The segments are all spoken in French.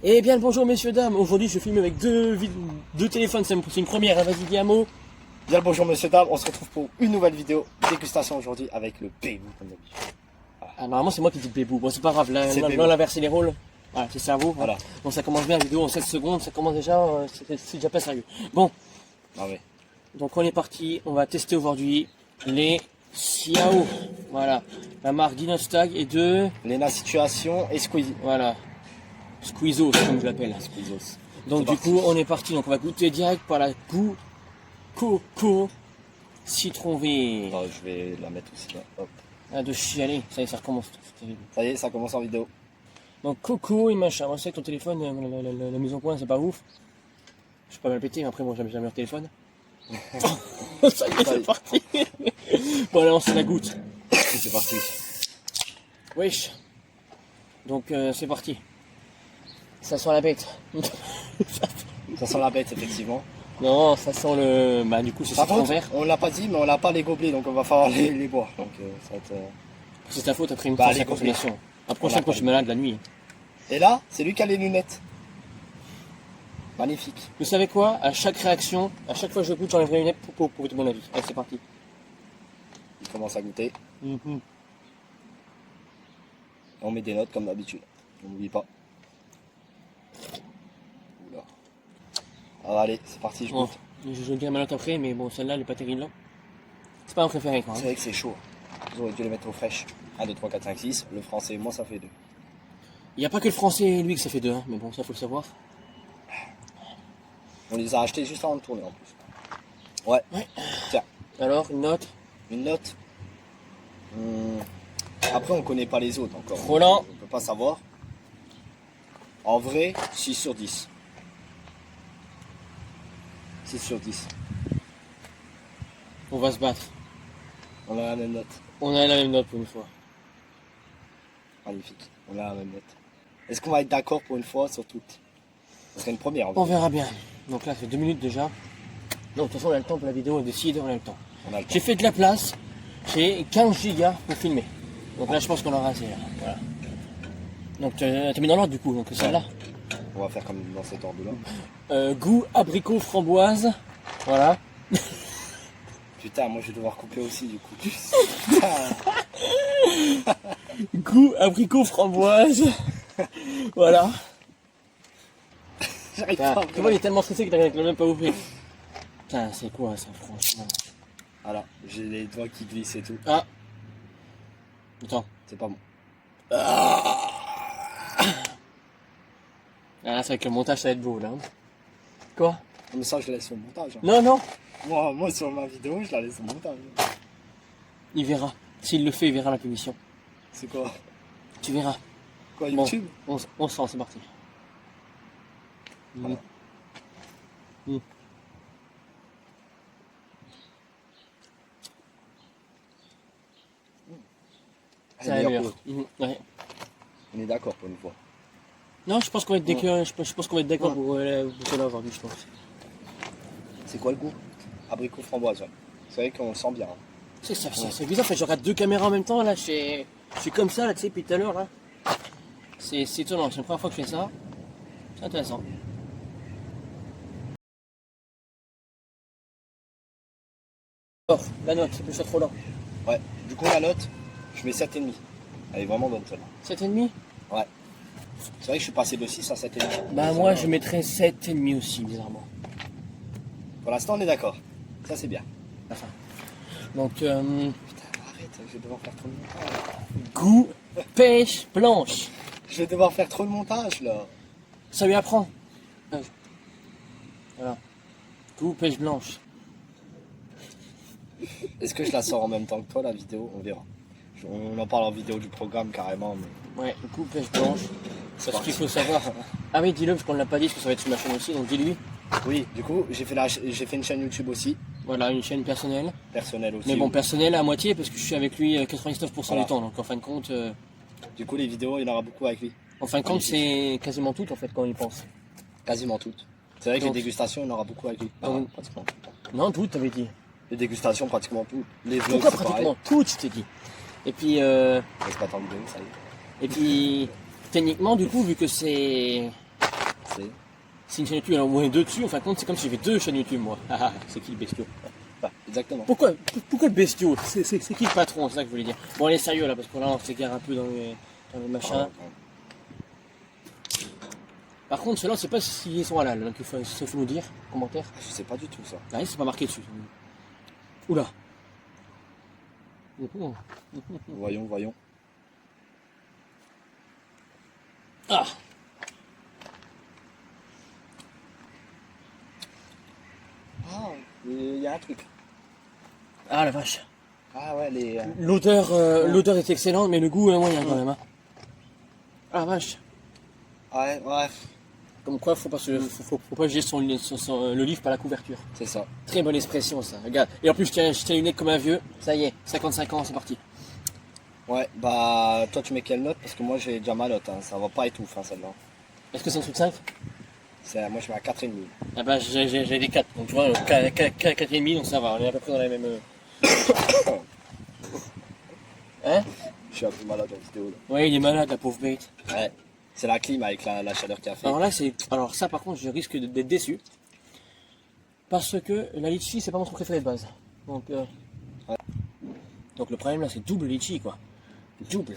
Eh bien le bonjour messieurs dames, aujourd'hui je filme avec deux téléphones, c'est une première, hein. Vas-y dis un mot. Bien le bonjour monsieur dames, on se retrouve pour une nouvelle vidéo dégustation aujourd'hui avec le bébou comme d'habitude. Ah, normalement c'est moi qui dis bébou, bon c'est pas grave, là C'est on a inversé les rôles. Voilà, c'est cerveau. Voilà. Bon ça commence bien la vidéo en 7 secondes, ça commence déjà, c'est déjà pas sérieux. Bon, Ah ouais. donc on est parti, on va tester aujourd'hui les Xiao. Voilà, la marque Dinostag et de... Lena Situation et Squeezie. Voilà, Squeezos comme je l'appelle. Squeezos. Donc du coup on est parti, donc on va goûter direct par la goût coco citron vert. Oh, je vais la mettre aussi là. Hop. Ah, de chialer, ça y est, ça recommence. C'est terrible. Ça y est, ça commence en vidéo. Donc coco et machin, moi c'est que ton téléphone, la mise au point c'est pas ouf. Je suis pas mal pété, mais après moi j'aime jamais leur téléphone. Ça y est, c'est parti. Bon allez, on se la goûte. C'est parti. Wesh. Donc c'est parti. Ça sent la bête. Ça sent la bête effectivement. Non, ça sent le... Bah du coup c'est Par citron contre, vert. on l'a pas dit mais on n'a pas les gobelets donc on va falloir les boire. Donc ça va être... C'est ta faute, t'as pris une Bah, force les à consommation. La On prochaine l'a quand pas je suis dit. malade la nuit. Et là, c'est lui qui a les lunettes. Magnifique. Vous savez quoi? À chaque réaction, à chaque fois que je goûte, j'enlèverai une lunettes pour goûter mon avis. Allez, c'est parti. Il commence à goûter. On met des notes comme d'habitude. On n'oublie pas. Oula. Alors allez, c'est parti, je Bon, goûte. je dirai ma note après, mais bon, celle-là, elle est pas terrible. C'est pas mon préféré, quoi. C'est vrai que c'est chaud. Vous auriez dû les mettre au fraîche. 1, 2, 3, 4, 5, 6. Le français, moi ça fait 2. Il n'y a pas que le français, lui, que ça fait deux, hein. Mais bon, ça faut le savoir. On les a achetés juste avant de tourner en plus. Ouais. Tiens, Alors, une note. une note. Après, on connaît pas les autres encore. Roland. On peut pas savoir. En vrai, 6 sur 10. 6 sur 10. On va se battre. On a la même note. On a la même note pour une fois. Magnifique. On a la même note. Est-ce qu'on va être d'accord pour une fois sur toutes? Ce serait une première. En On vrai. verra bien. Donc là, ça fait 2 minutes déjà. Donc, de toute façon, on a le temps pour la vidéo, on décide, on a le temps. On a le temps. J'ai fait de la place. J'ai 15 gigas pour filmer. Donc là, je pense qu'on aura assez. Là. Voilà. Donc, t'as mis dans l'ordre du coup, donc celle-là. On va faire comme dans cet ordre-là. Goût abricot framboise. Voilà. Putain, moi je vais devoir couper aussi du coup. Goût abricot framboise. Voilà. J'arrive Ah, pas. tu vois, il est tellement stressé qu'il n'a même pas ouvert. Putain, c'est quoi ça, franchement? Voilà, j'ai les doigts qui glissent et tout. Ah. Attends. C'est pas bon. Ah, là, c'est avec le montage, ça va être beau, là. Quoi? Mais ça, je la laisse au montage. Hein. Non, non. Moi, sur ma vidéo, je la laisse au montage. Il verra. S'il le fait, il verra la punition. C'est quoi? Tu verras. Quoi, Bon, YouTube? on se sent, c'est parti. Voilà. Ça va Meilleur meilleur. que l'autre. Ouais. On est d'accord pour une fois. Non, je pense qu'on va être d'accord. Je pense qu'on va être d'accord pour cela aujourd'hui, je pense. C'est quoi le goût? Abricot framboise, ouais. C'est vrai qu'on le sent bien. Hein. C'est bizarre, en fait, je regarde deux caméras en même temps, là, je suis comme ça, là, tu sais, depuis tout à l'heure, là. C'est étonnant, c'est la première fois que je fais ça. C'est intéressant. Alors, la note, c'est plus ça trop lent. Ouais. Du coup, la note, je mets 7,5. Elle est vraiment bonne celle-là. 7,5? Ouais. C'est vrai que je suis passé de 6 à 7,5. Bah, moi, je mettrais 7,5 aussi, bizarrement. Pour l'instant, on est d'accord. Ça, c'est bien. Enfin. Donc, Putain, arrête, je vais devoir faire trop de montage. goût pêche blanche. Je vais devoir faire trop de montage, là. Ça lui apprend. Voilà. Goût pêche blanche. Est-ce que je la sors en même temps que toi, la vidéo? On verra. On en parle en vidéo du programme, carrément. Mais... Ouais, goût pêche blanche. C'est Parce qu'il parti. faut savoir. Ah oui, dis-le, parce qu'on ne l'a pas dit, parce que ça va être sur ma chaîne aussi, donc dis-lui. Oui, du coup, j'ai fait une chaîne YouTube aussi, Voilà, une chaîne personnelle. personnelle aussi. Mais bon, personnelle à moitié, parce que je suis avec lui 99% Voilà. du temps, donc en fin de compte, Du coup, les vidéos, il y en aura beaucoup avec lui. c'est quasiment tout en fait quand on y pense. Quasiment toutes. C'est vrai que les Donc- dégustations, il y en aura beaucoup avec lui. Donc- Pratiquement tout le temps. Non, tout, t'avais dit. Les dégustations, pratiquement tout. Les vlogs, Pourquoi c'est pratiquement pareil. tout, je t'ai dit. Et puis, On se bat en vidéo, ça y est. techniquement, du coup, vu que c'est C'est une chaîne YouTube, alors au moins deux dessus, en fin de compte, c'est comme si j'avais deux chaînes YouTube, moi. Ah ah, c'est qui le bestiau? Exactement. Pourquoi le bestiau? C'est qui le patron, c'est ça que je voulais dire. Bon, allez, sérieux là, parce que là, on s'égare un peu dans les machins. Par contre, ceux-là, je sais pas s'ils sont halal, donc il faut nous dire, commentaire. Je sais pas du tout ça. Ah, c'est pas marqué dessus. Oula. Voyons, voyons. Ah. Ah, il y a un truc. Ah la vache. Ah ouais, les... L'odeur est excellente, mais le goût est moyen quand même. Hein. Ah la vache. Ouais, ouais. Comme quoi, faut pas juger le livre par la couverture. C'est ça. Très bonne expression ça, regarde. Et en plus, je tiens les lunettes comme un vieux. Ça y est, 55 ans, c'est parti. Ouais, bah toi tu mets quelle note? Parce que moi j'ai déjà ma note, hein. Ça va pas être ouf hein, celle-là. Est-ce que c'est un truc 5? Moi je mets à 4,5. Ah bah j'ai des 4, donc tu vois, 4,5, donc ça va, on est à peu près dans la même... Hein? Je suis un peu malade en vidéo là. Ouais, il est malade, la pauvre bête. Ouais, c'est la clim avec la chaleur qu'il a fait. Alors ça par contre, je risque d'être déçu. Parce que la litchi, c'est pas mon truc préféré de base. Donc, ouais. Donc le problème là, c'est double litchi quoi. Double.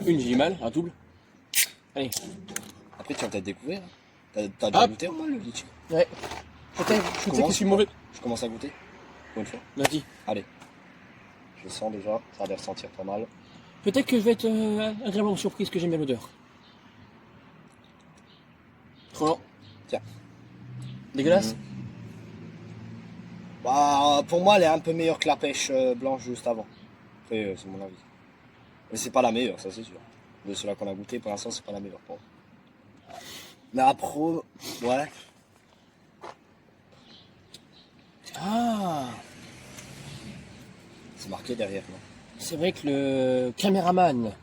Une, j'ai du mal, un double. Allez. Après tu vas peut-être découvrir. T'as déjà goûté au moins le litchi? Ouais. Peut-être que je suis mauvais. Je commence à goûter. Pour une fois. Vas-y. Allez. Je sens déjà, ça a l'air de sentir pas mal. Peut-être que je vais être agréablement surprise que j'aime bien l'odeur. Trop lent. Tiens. Dégueulasse. Bah pour moi elle est un peu meilleure que la pêche blanche juste avant. Après c'est mon avis. Mais c'est pas la meilleure, ça c'est sûr. De ceux-là qu'on a goûté pour l'instant c'est pas la meilleure pour moi. Mais après, ouais. Ah. C'est marqué derrière, non? C'est vrai que le caméraman,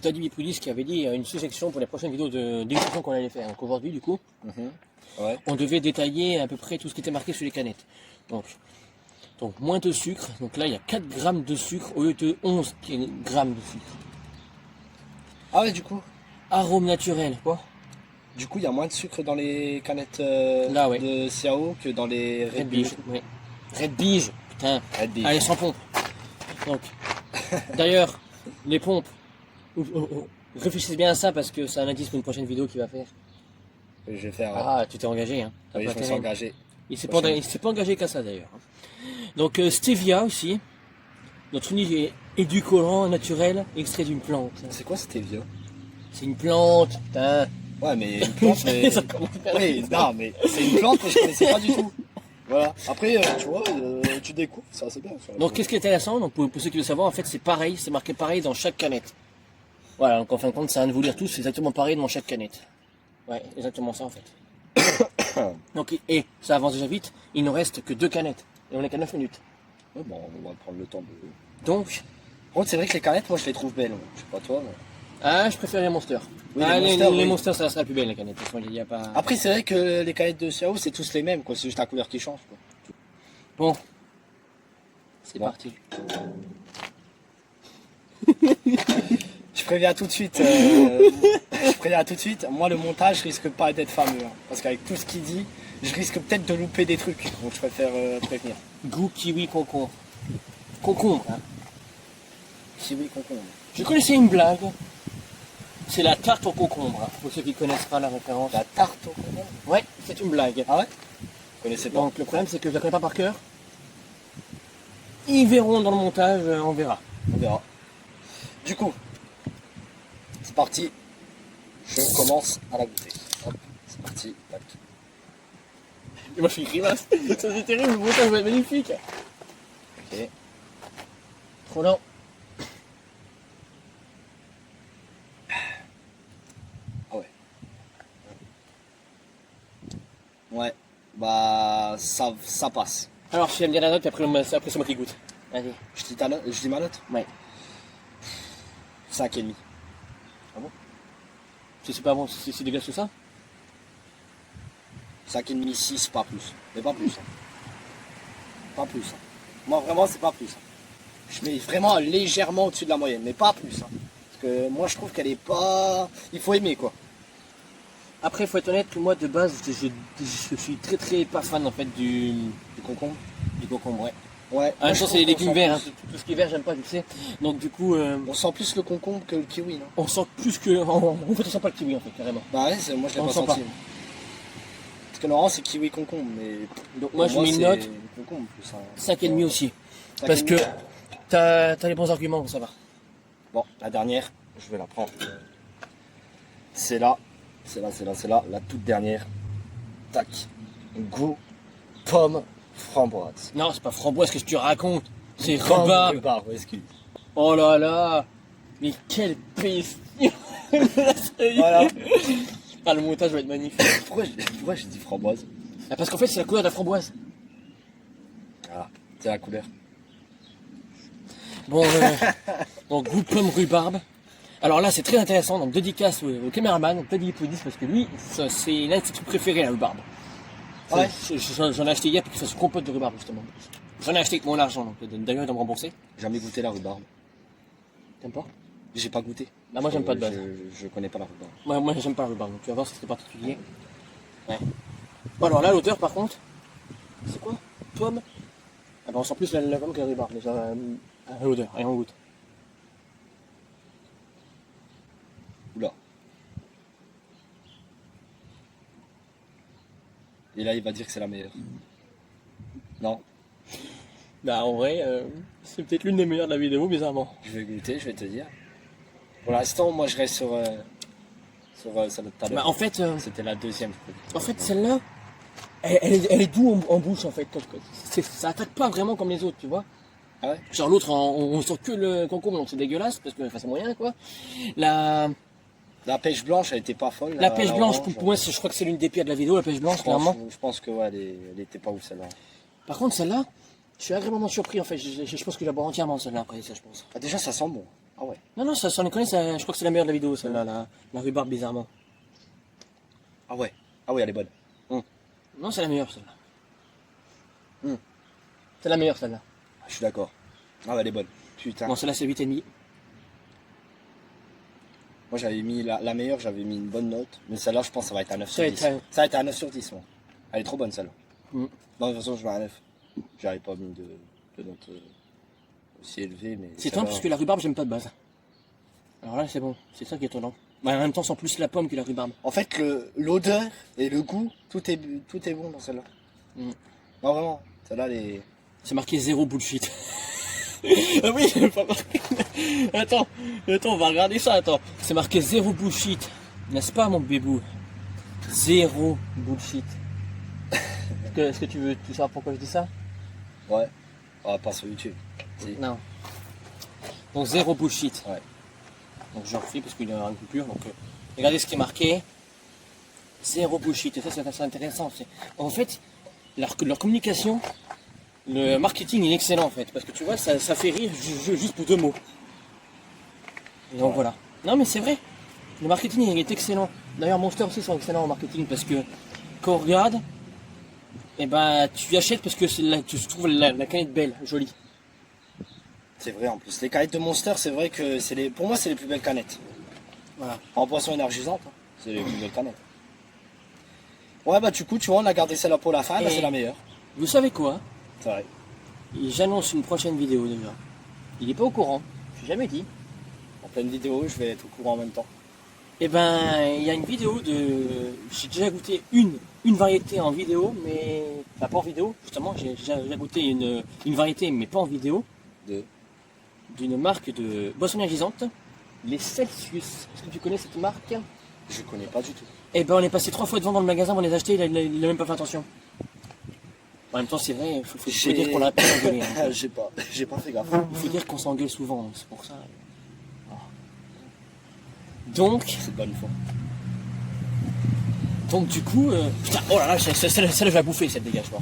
Daddy Bipoulis, qui avait dit une suggestion pour les prochaines vidéos de dégustation qu'on allait faire. Donc aujourd'hui, du coup, ouais. on devait détailler à peu près tout ce qui était marqué sur les canettes. Donc moins de sucre. Donc là, il y a 4 grammes de sucre au lieu de 11 grammes de sucre. Ah ouais, du coup. Arôme naturel, quoi. Du coup, il y a moins de sucre dans les canettes là, ouais. de Xiao que dans les Red Bige. Ouais. Red Bige, putain. Red Bige. Allez, sans pompe. Donc, d'ailleurs, les pompes, réfléchissez bien à ça parce que c'est un indice pour une prochaine vidéo qu'il va faire. Je vais faire. Ah, tu t'es engagé, hein. Oui, je me suis engagé. Il s'est pas engagé qu'à ça d'ailleurs. Donc, stevia aussi. Notre unique édulcorant naturel extrait d'une plante. C'est quoi stevia? C'est une plante, putain. Ouais, mais une plante, mais... Ça commence à Oui, non, mais c'est une plante, mais je connaissais pas du tout. Voilà. Après, tu vois, tu découvres, ça c'est bien. Donc, qu'est-ce qui est intéressant, donc, pour ceux qui veulent savoir, en fait, c'est pareil, c'est marqué pareil dans chaque canette. Voilà, donc en fin de compte, ça va de vous lire tous, c'est exactement pareil dans chaque canette. Ouais, exactement ça en fait. Donc, et ça avance déjà vite, il ne reste que 2 canettes. Et on est qu'à 9 minutes. Ouais, bon, on va prendre le temps de... Donc... Par contre, c'est vrai que les canettes, moi je les trouve belles. Je sais pas toi, mais... Ah, je préfère les Monsters. Oui, les Monsters, ça restera plus belle, les canettes. De toute façon, il y a pas... Après, c'est vrai que les canettes de Xiao, c'est tous les mêmes, quoi. C'est juste la couleur qui change, quoi. Bon. C'est bon. parti. Je préviens tout de suite. Je préviens tout de suite. Moi, le montage risque pas d'être fameux. Hein, parce qu'avec tout ce qu'il dit, je risque peut-être de louper des trucs. Donc, je préfère prévenir. Goût kiwi concombre. Concombre, hein. Kiwi concombre. Je connaissais une blague. C'est la tarte au concombre. Hein, pour ceux qui ne connaissent pas la référence. La tarte au concombre? Ouais, c'est une blague. Ah ouais? Vous connaissez pas? Donc, le problème, c'est que je la connais pas par cœur. Ils verront dans le montage, on verra. On verra. Du coup, c'est parti. Je commence à la goûter. Hop, c'est parti. Tac. Et moi je fais une grimace. Ça c'est terrible, le montage va être magnifique. Ok. Trop lent. Ah ouais. Ouais. Bah ça passe. Alors je vais me dire la note, puis après c'est moi qui goûte. Allez. Je dis ma note? Ouais. 5,5. Ah bon? C'est pas bon, c'est dégueulasse tout ça? 5,5, 6, pas plus. Mais pas plus. Hein. Pas plus. Hein. Moi vraiment c'est pas plus. Hein. Je mets vraiment légèrement au-dessus de la moyenne, mais pas plus. Hein. Parce que moi je trouve qu'elle est pas... Il faut aimer quoi. Après, faut être honnête que moi, de base, je suis très pas fan en fait du concombre. du concombre, ouais. Ouais. En même temps, c'est les légumes verts, hein. Plus... Tout ce qui est vert, j'aime pas, tu sais. Donc du coup, On sent plus le concombre que le kiwi, non? on sent plus que... En fait, on sent pas le kiwi, en fait, carrément. Bah ouais, moi je l'ai On pas sent senti. pas. Parce que normalement c'est kiwi concombre, mais Donc moi, je pour mets une c'est note concombre plus. 5,5 aussi. 5,5. Parce que t'as les bons arguments, ça va. Bon, la dernière, je vais la prendre. C'est là, la toute dernière. Tac. Goût, pomme, framboise. Non, c'est pas framboise, qu'est-ce que tu racontes? C'est Pomme, rhubarbe. rhubarbe, excuse. Oh là là. Mais quelle peste. Voilà. Ah, le montage va être magnifique. Pourquoi j'ai dit framboise? Ah, parce qu'en fait, c'est la couleur de la framboise. Voilà, c'est la couleur. Bon, donc goût pomme rhubarbe. Alors là, c'est très intéressant. Donc dédicace au caméraman, donc Teddy Poudis, parce que lui, c'est l'un de ses trucs préférés, la rhubarbe. Ouais. J'en ai acheté hier pour qu'il fasse une compote de rhubarbe, justement. J'en ai acheté avec mon argent, donc d'ailleurs, il doit me rembourser. J'ai jamais goûté la rhubarbe. T'aimes pas? J'ai pas goûté. Bah, moi, j'aime pas de base. Je connais pas la rhubarbe. Moi j'aime pas la rhubarbe, donc tu vas voir, c'est très particulier. Ouais. Bon, alors là, l'odeur, par contre, c'est quoi? Pomme? Ah bah, on sent plus la pomme que la rhubarbe, déjà, à l'odeur, et on goûte. Oula. Et là, il va dire que c'est la meilleure. Non, Bah, en vrai, c'est peut-être l'une des meilleures de la vidéo, bizarrement. je vais goûter, je vais te dire. Pour l'instant, moi, je reste sur celle de tout à l'heure. Bah, en fait, C'était la deuxième, je crois. celle-là, elle est douce en bouche, en fait. Ça attaque pas vraiment comme les autres, tu vois. Ah ouais? Genre l'autre, on sent que le concombre, donc c'est dégueulasse, parce que enfin, c'est moyen, quoi. La pêche blanche, elle était pas folle. pêche blanche, orange, pour moi, je crois que c'est l'une des pires de la vidéo, la pêche blanche, clairement. je pense que ouais, elle était pas ouf celle-là. Par contre, celle-là, je suis agréablement surpris, en fait. Je pense que je la bois entièrement, celle-là, après ça, je pense. Ah, déjà, ça sent bon. Ah ouais. Non, ça, sans déconner, je crois que c'est la meilleure de la vidéo, celle-là, la rhubarbe, bizarrement. Ah ouais. Ah ouais, elle est bonne. Non, c'est la meilleure, celle-là. Hum. C'est la meilleure, celle-là. Je suis d'accord. Ah ouais, elle est bonne. Putain. Bon, celle-là, c'est 8,5. Moi, j'avais mis la meilleure, j'avais mis une bonne note. Mais celle-là, je pense que ça va être un 9 Ça sur va 10. être, Ça va être un 9 sur 10, moi. Elle est trop bonne, celle-là. Mm. Non, de toute façon, je mets un 9. J'avais pas mis de note aussi élevée, mais. C'est étonnant, parce que la rhubarbe, j'aime pas de base. Alors là, c'est bon. C'est ça qui est étonnant. Mais en même temps, sans plus la pomme que la rhubarbe. En fait, l'odeur et le goût, tout est bon dans celle-là. Mm. Non, vraiment. Celle-là, elle est. C'est marqué zéro bullshit. Ah oui, j'ai pas marqué. Attends, on va regarder ça, attends. C'est marqué zéro bullshit. N'est-ce pas, mon bébou? Zéro bullshit. Est-ce que tu sais pourquoi je dis ça? Ouais. Ah, pas sur YouTube. Si. Non. Donc zéro bullshit. Ouais. Donc je refais parce qu'il y a une coupure. Donc regardez ce qui est marqué. Zéro bullshit. Et ça, c'est intéressant. En fait, leur communication, le marketing est excellent en fait. Parce que tu vois, ça fait rire juste pour 2 mots. Et donc Ouais. voilà. Non mais c'est vrai. Le marketing il est excellent. D'ailleurs Monster aussi sont excellents en marketing parce que quand on regarde, et ben tu achètes parce que tu trouves la canette belle, jolie. C'est vrai en plus. Les canettes de Monster, c'est vrai que pour moi, c'est les plus belles canettes. Voilà. En boisson énergisante, hein, c'est les plus belles canettes. Ouais, bah du coup, tu vois, on a gardé celle-là pour la fin, bah, Et- c'est la meilleure. Vous savez quoi? C'est vrai. J'annonce une prochaine vidéo déjà. Il est pas au courant. Je jamais dit. En pleine vidéo, je vais être au courant en même temps. Eh ben, il y a une vidéo de. J'ai déjà goûté une variété en vidéo, mais. Enfin, pas en vidéo, justement. J'ai déjà goûté une variété, mais pas en vidéo. D'une marque de boissons énergisantes. Les Celsius. Est-ce que tu connais cette marque? Je connais pas du tout. Eh ben, on est passé 3 fois devant dans le magasin pour les acheter, il a même pas fait attention. En même temps, c'est vrai, il faut dire qu'on l'a pas engueulé. Hein. J'ai pas fait gaffe. Il faut dire qu'on s'engueule souvent, c'est pour ça. Donc, C'est de bonne foi. du coup, putain, oh là là, celle-là je vais la bouffer, cette dégage, moi.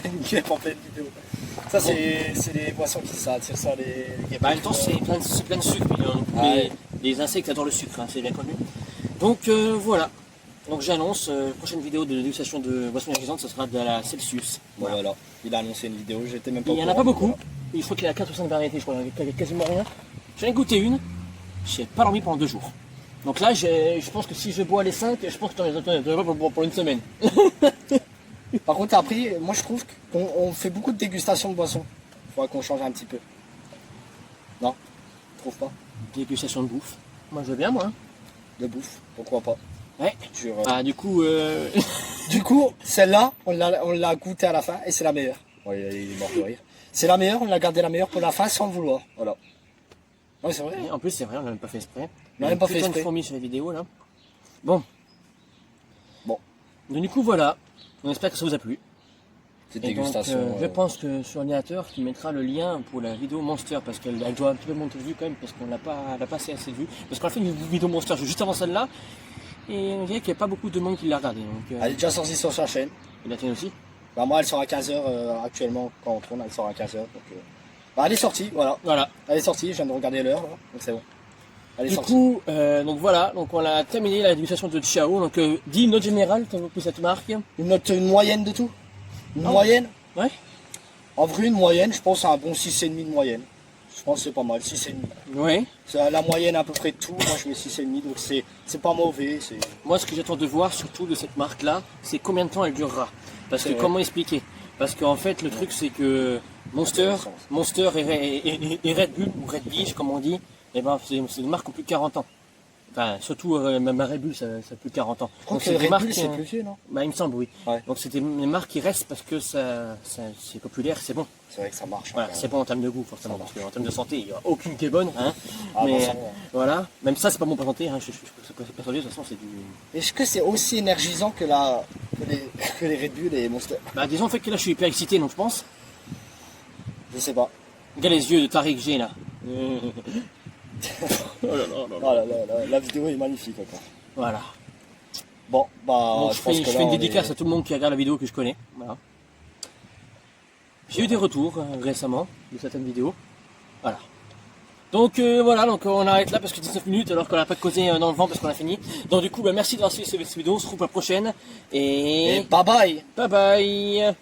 Une guêpe en pleine vidéo. Ça, c'est les boissons qui s'attirent ça, les guêpes. Bah, en même temps, c'est plein de sucre. Puis, Ouais. les insectes adorent le sucre, hein, c'est bien connu. Donc voilà. Donc j'annonce, prochaine vidéo de dégustation de boissons énergisantes, ce sera de la Celsius. Bon, voilà. Il a annoncé une vidéo, j'étais même pas Il au n'y en a courant, pas beaucoup. voilà. Je crois qu'il y a 4 ou 5 variétés, je crois, il y a quasiment rien. J'en ai goûté une, j'ai pas dormi pendant 2 jours. Donc là, je pense que si je bois les 5, je pense que j'en ai pas pour une semaine. Par contre, après, moi je trouve qu'on fait beaucoup de dégustation de boissons. Il faudrait qu'on change un petit peu. Non? Tu trouves pas? Dégustation de bouffe. Moi, je veux bien, moi. De bouffe, pourquoi pas? Ouais. Sur, Ah, du coup, Du coup, celle-là, on l'a goûtée à la fin et c'est la meilleure. Ouais, il est mort de rire. C'est la meilleure, on l'a gardé la meilleure pour la fin sans le vouloir. Voilà. Ouais, c'est vrai. en plus, c'est vrai, on l'a même pas fait exprès. On l'a même pas fait Putain de exprès. fourmis sur la vidéo, là. Bon. Bon. Donc, du coup, voilà. On espère que ça vous a plu. Cette Et donc, dégustation. je pense que sur l'ordinateur, tu mettras le lien pour la vidéo Monster, parce qu'elle doit un petit peu monter de vue quand même, parce qu'on l'a pas assez de vue. Parce qu'on a fait une vidéo Monster juste avant celle-là, et on dirait qu'il n'y a pas beaucoup de monde qui l'a regardé. Donc, Elle est déjà sortie sur sa chaîne. et la tienne aussi. Bah, moi, elle sort à 15h actuellement. Quand on tourne, elle sort à 15h. Donc, bah, elle est sortie, voilà. Voilà. Elle est sortie, je viens de regarder l'heure, là, donc c'est bon. Elle est Du sortie. coup, donc voilà, donc on a terminé la dégustation de Ciao. Donc, dis une note générale pour cette marque. Une moyenne de tout? Une Ah. moyenne? Ouais. En vrai, une moyenne, je pense à un bon 6,5 de moyenne. Je pense que c'est pas mal, 6,5. Ouais. C'est la moyenne à peu près de tout. Moi, je mets 6,5, donc c'est pas mauvais. Moi, ce que j'attends de voir surtout de cette marque-là, c'est combien de temps elle durera. Parce que C'est vrai. comment expliquer? Parce qu'en fait, le truc, c'est que Monster et Red Bull, ou Red Beach, comme on dit, eh ben, c'est des marques qui ont plus de 40 ans. Enfin, surtout même Red Bull, ça a plus de 40 ans. Je crois Donc, que des Red marques, Bull, c'est plus vieux, non? Bah, il me semble, oui. Ouais. Donc, c'est des marques qui restent parce que c'est populaire, c'est bon. C'est vrai que ça marche. Voilà, hein, c'est bon en termes de goût, forcément, Ça parce qu'en termes de santé, il n'y a aucune qui est bonne. Hein. Ah, Mais bon, ça va. voilà, même ça, c'est pas bon pour la santé. Hein. Je suis persuadé, de toute façon, c'est du. Est-ce que c'est aussi énergisant que que les Red Bull et Monster? Bah, disons, en fait, que là, je suis hyper excité, donc je pense. Je sais pas. Regarde les yeux de Tariq G, là. Oh là là là là. Oh là là, la vidéo est magnifique encore. Voilà. Bon, bah, Donc, je pense je que fais là, une on dédicace est- à tout le monde qui regarde la vidéo que je connais. Voilà. J'ai eu des retours récemment de certaines vidéos. Voilà. Donc voilà, donc on arrête là parce que 19 minutes alors qu'on n'a pas causé dans le vent parce qu'on a fini. Donc du coup, bah, merci d'avoir suivi cette vidéo, on se retrouve pour la prochaine. Et Et bye bye. bye bye.